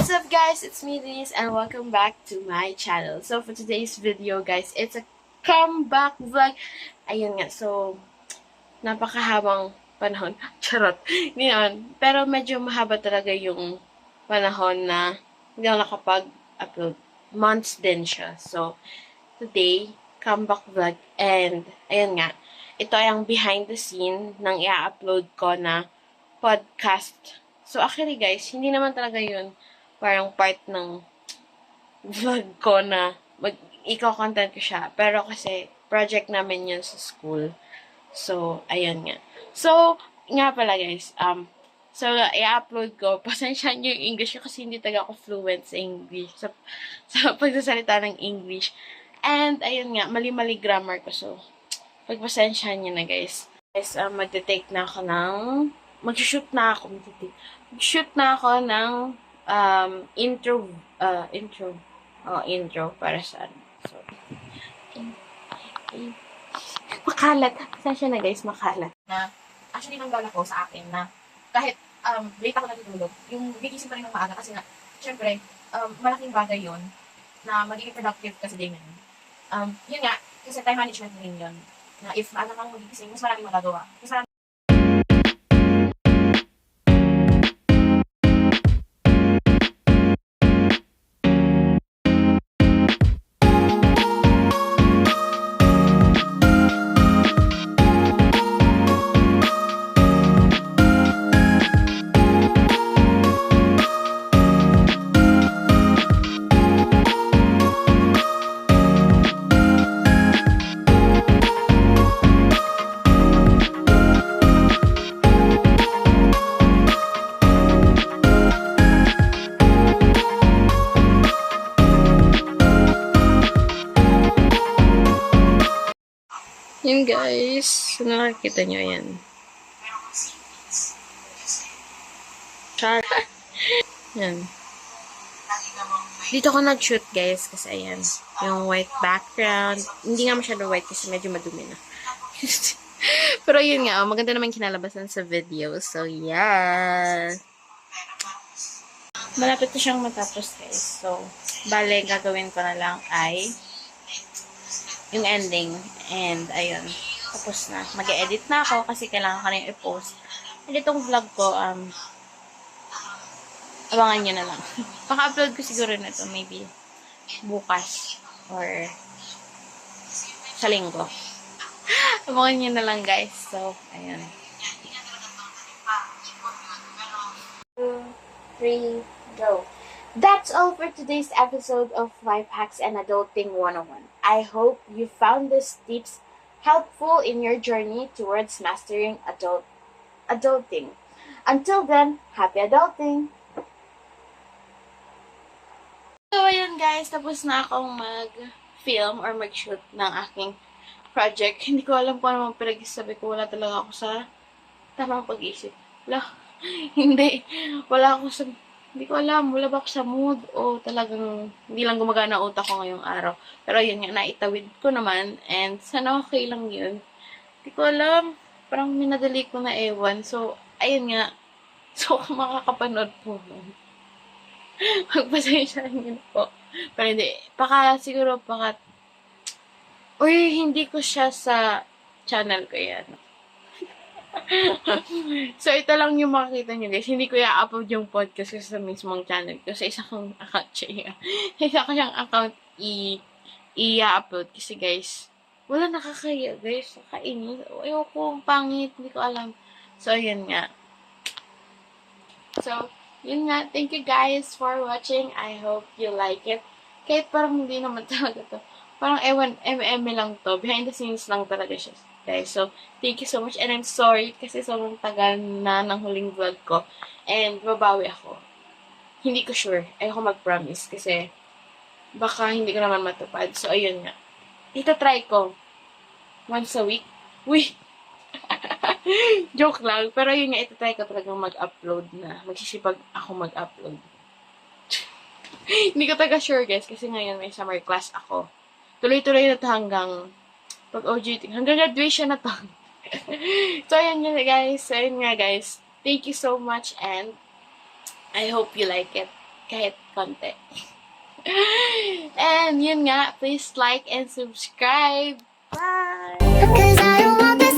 What's up guys, it's me Denise and welcome back to my channel. So for today's video guys, it's a comeback vlog. Ayun nga, so napakahabang panahon. Charot. Hindi naman. Pero medyo mahaba talaga yung panahon na hindi ako nakapag-upload. Months din siya. So today, comeback vlog. And ayun nga, ito ay ang behind the scene ng i-upload ko na podcast. So actually guys, hindi naman talaga yun parang part ng vlog ko na iko-content ko siya. Pero kasi, project namin yun sa school. So, ayun nga. So, nga pala guys, so, i-upload ko. Pasensya nyo yung English kasi hindi talaga ako fluent sa English. Sa pagsasalita ng English. And, ayun nga, mali-mali grammar ko. So, pagpasensya nyo na guys. Guys, magte-take na ako ng, mag-shoot na ako ng intro para sa ano. So, makalat. Saan siya na guys? Makalat. Na, actually, nang gala ko sa akin na kahit late ako natutulog, yung gigising pa rin ng maaga kasi nga, syempre, malaking bagay yun na magiging productive kasi din yun. Yun nga, kasi time management din yun. Na if maaga kang magigising, mas maraming magagawa. Mas maraming Yun guys. Nakakita nyo yan. Char. Yan. Dito ko nag-shoot guys kasi ayan. Yung white background. Hindi nga masyado white kasi medyo madumi na. Pero yun nga, maganda naman kinalabasan sa video. So yeah. Malapit na siyang matapos guys. So, bale, gagawin ko na lang ay yung ending. And, ayun. Tapos na. Mag-e-edit na ako kasi kailangan ko na yung i-post. And itong vlog ko, abangan nyo na lang. Paka-upload ko siguro na ito. Maybe bukas. Or sa linggo. Abangan nyo na lang guys. So, ayun. 2, 3, go. That's all for today's episode of Life Hacks and Adulting 101. I hope you found these tips helpful in your journey towards mastering adulting. Until then, happy adulting! So, ayan guys, tapos na akong mag-film or mag-shoot ng aking project. Hindi ko alam kung ano pinag-isabi ko. Wala talaga ako sa tamang pag-isip. Hindi. Hindi ko alam, wala ba ako sa mood o talagang hindi lang gumagana utak ko ngayong araw. Pero yun nga, naitawid ko naman and sana okay lang yun. Hindi ko alam, parang minadali ko na ewan. So, ayun nga. So, kung makakapanood po nun, magpasensya nyo na po. Pero hindi, hindi ko siya sa channel ko yan. So, ito lang yung makikita nyo guys. Hindi ko i-upload yung podcast sa mismong channel ko. Sa isa kong account siya. Sa isa ko siyang account i-upload. Kasi guys, wala nakakaya guys. Nakainis. Ayoko, pangit. Hindi ko alam. So, yun nga. So, yun nga. Thank you guys for watching. I hope you like it. Kahit parang hindi naman talaga to. Parang ewan, lang to. Behind the scenes lang talaga siya. Guys, so, thank you so much. And I'm sorry kasi sobrang tagal na ng huling vlog ko. And, babawi ako. Hindi ko sure. Ayoko mag-promise kasi baka hindi ko naman matupad. So, ayun nga. Ito-try ko. Once a week. Uy! Joke lang. Pero yun nga, ito-try ko talagang mag-upload na. Magsisipag ako mag-upload. Hindi ko talaga sure, guys. Kasi ngayon may summer class ako. Tuloy-tuloy na ito hanggang pag-OJT. Hanggang graduation na to. So, ayan nga guys. Ayun nga guys. Thank you so much and I hope you like it. kahit konti. And yun nga, please like and subscribe. Bye! Cause I don't want this